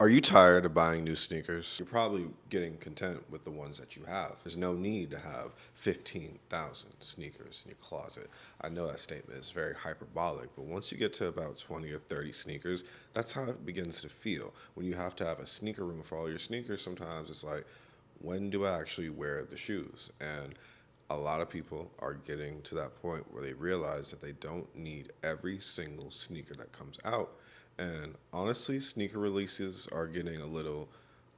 Are you tired of buying new sneakers? You're probably getting content with the ones that you have. There's no need to have 15,000 sneakers in your closet. I know that statement is very hyperbolic, but once you get to about 20 or 30 sneakers, that's how it begins to feel. When you have to have a sneaker room for all your sneakers, sometimes it's like, when do I actually wear the shoes? And a lot of people are getting to that point where they realize that they don't need every single sneaker that comes out. And honestly, sneaker releases are getting a little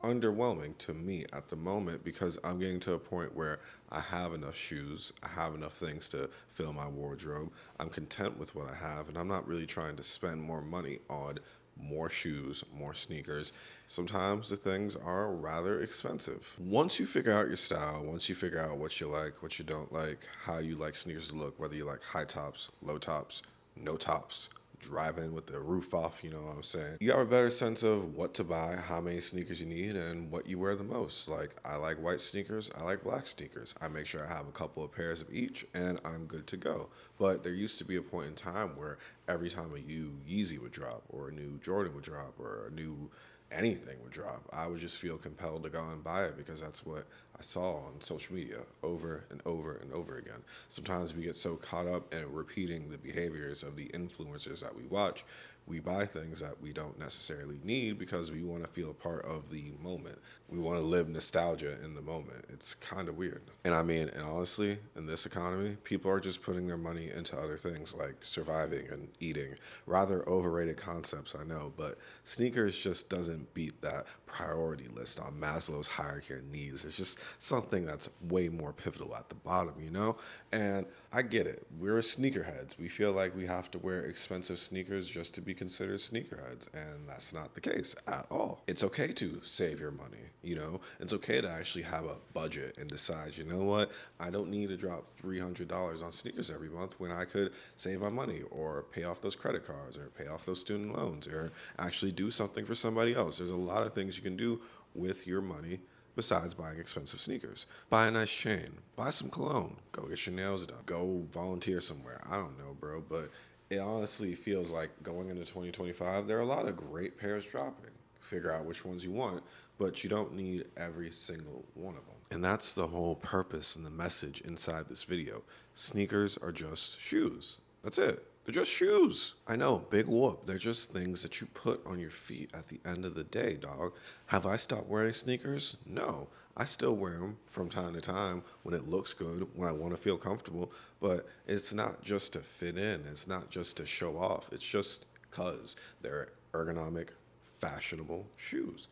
underwhelming to me at the moment because I'm getting to a point where I have enough shoes, I have enough things to fill my wardrobe. I'm content with what I have, and I'm not really trying to spend more money on more shoes, more sneakers. Sometimes the things are rather expensive. Once you figure out your style, once you figure out what you like, what you don't like, how you like sneakers to look, whether you like high tops, low tops, no tops, driving with the roof off, you know what I'm saying? You have a better sense of what to buy, how many sneakers you need, and what you wear the most. Like, I like white sneakers, I like black sneakers. I make sure I have a couple of pairs of each, and I'm good to go. But there used to be a point in time where every time a new Yeezy would drop, or a new Jordan would drop, or a new anything would drop, I would just feel compelled to go and buy it because that's what I saw on social media over and over and over again. Sometimes we get so caught up in repeating the behaviors of the influencers that we watch, we buy things that we don't necessarily need because we want to feel a part of the moment. We want to live nostalgia in the moment. It's kind of weird. And I mean, and honestly, in this economy, people are just putting their money into other things like surviving and eating. Rather overrated concepts, I know, but sneakers just doesn't beat that priority list on Maslow's hierarchy of needs. It's just something that's way more pivotal at the bottom, you know? And I get it. We're sneakerheads. We feel like we have to wear expensive sneakers just to be considered sneakerheads, and that's not the case at all. It's okay to save your money, you know? It's okay to actually have a budget and decide, you know what? I don't need to drop $300 on sneakers every month when I could save my money or pay off those credit cards or pay off those student loans or actually do something for somebody else. There's a lot of things you can do with your money besides buying expensive sneakers. Buy a nice chain, buy some cologne, go get your nails done, go volunteer somewhere. I don't know, bro, but it honestly feels like going into 2025, there are a lot of great pairs dropping. Figure out which ones you want, but you don't need every single one of them. And that's the whole purpose and the message inside this video. Sneakers are just shoes. That's it. They're just shoes. I know, big whoop. They're just things that you put on your feet at the end of the day, dog. Have I stopped wearing sneakers? No. I still wear them from time to time when it looks good, when I want to feel comfortable. But it's not just to fit in, it's not just to show off. It's just they're ergonomic, fashionable shoes.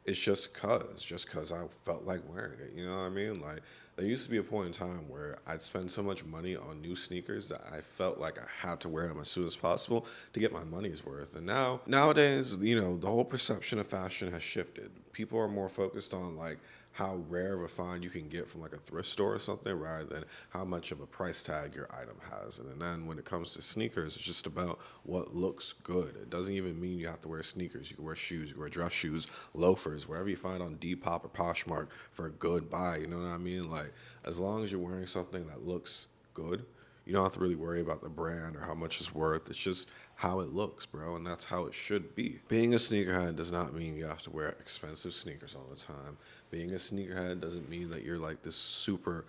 It's just cause I felt like wearing it. You know what I mean? Like, there used to be a point in time where I'd spend so much money on new sneakers that I felt like I had to wear them as soon as possible to get my money's worth. And nowadays, you know, the whole perception of fashion has shifted. People are more focused on like how rare of a find you can get from like a thrift store or something rather than how much of a price tag your item has. And then when it comes to sneakers, it's just about what looks good. It doesn't even mean you have to wear sneakers. You can wear shoes, you can wear dress shoes, loafers, wherever you find on Depop or Poshmark for a good buy. You know what I mean? Like, as long as you're wearing something that looks good, you don't have to really worry about the brand or how much it's worth. It's just how it looks, bro, and that's how it should be. Being a sneakerhead does not mean you have to wear expensive sneakers all the time. Being a sneakerhead doesn't mean that you're like this super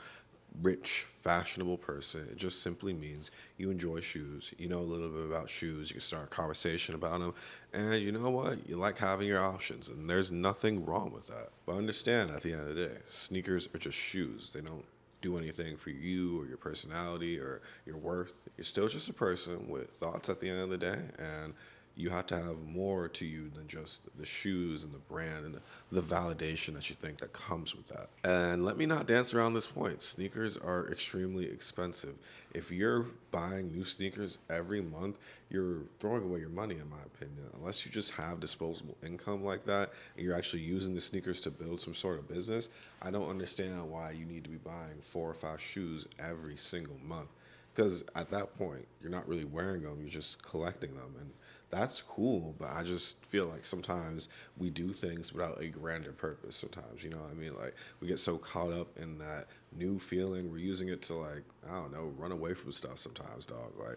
rich, fashionable person. It just simply means you enjoy shoes. You know a little bit about shoes. You can start a conversation about them. And you know what? You like having your options. And there's nothing wrong with that. But understand at the end of the day, sneakers are just shoes. They don't do anything for you or your personality or your worth. You're still just a person with thoughts at the end of the day. And you have to have more to you than just the shoes and the brand and the validation that you think that comes with that. And let me not dance around this point. Sneakers are extremely expensive. If you're buying new sneakers every month, you're throwing away your money, in my opinion. Unless you just have disposable income like that and you're actually using the sneakers to build some sort of business, I don't understand why you need to be buying 4 or 5 shoes every single month. Because at that point, you're not really wearing them, you're just collecting them. And that's cool, but I just feel like sometimes we do things without a grander purpose sometimes, you know what I mean? Like, we get so caught up in that new feeling, we're using it to, like, I don't know, run away from stuff sometimes, dog. Like,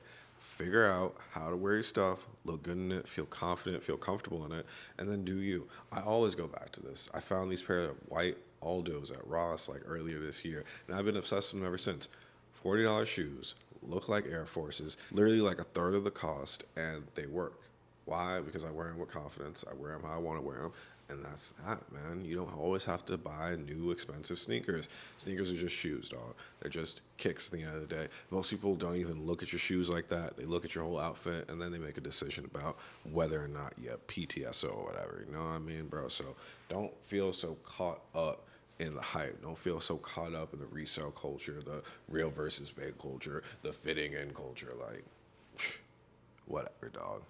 Figure out how to wear your stuff, look good in it, feel confident, feel comfortable in it, and then do you. I always go back to this. I found these pair of white Aldos at Ross like earlier this year, and I've been obsessed with them ever since. $40 shoes, look like Air Forces, literally like a third of the cost, and they work. Why? Because I wear them with confidence. I wear them how I want to wear them. And that's that, man. You don't always have to buy new expensive sneakers. Sneakers are just shoes, dog. They're just kicks at the end of the day. Most people don't even look at your shoes like that. They look at your whole outfit, and then they make a decision about whether or not you have PTSO or whatever. You know what I mean, bro? So don't feel so caught up in the hype. Don't feel so caught up in the resale culture, the real versus fake culture, the fitting in culture. Like, whatever, dog.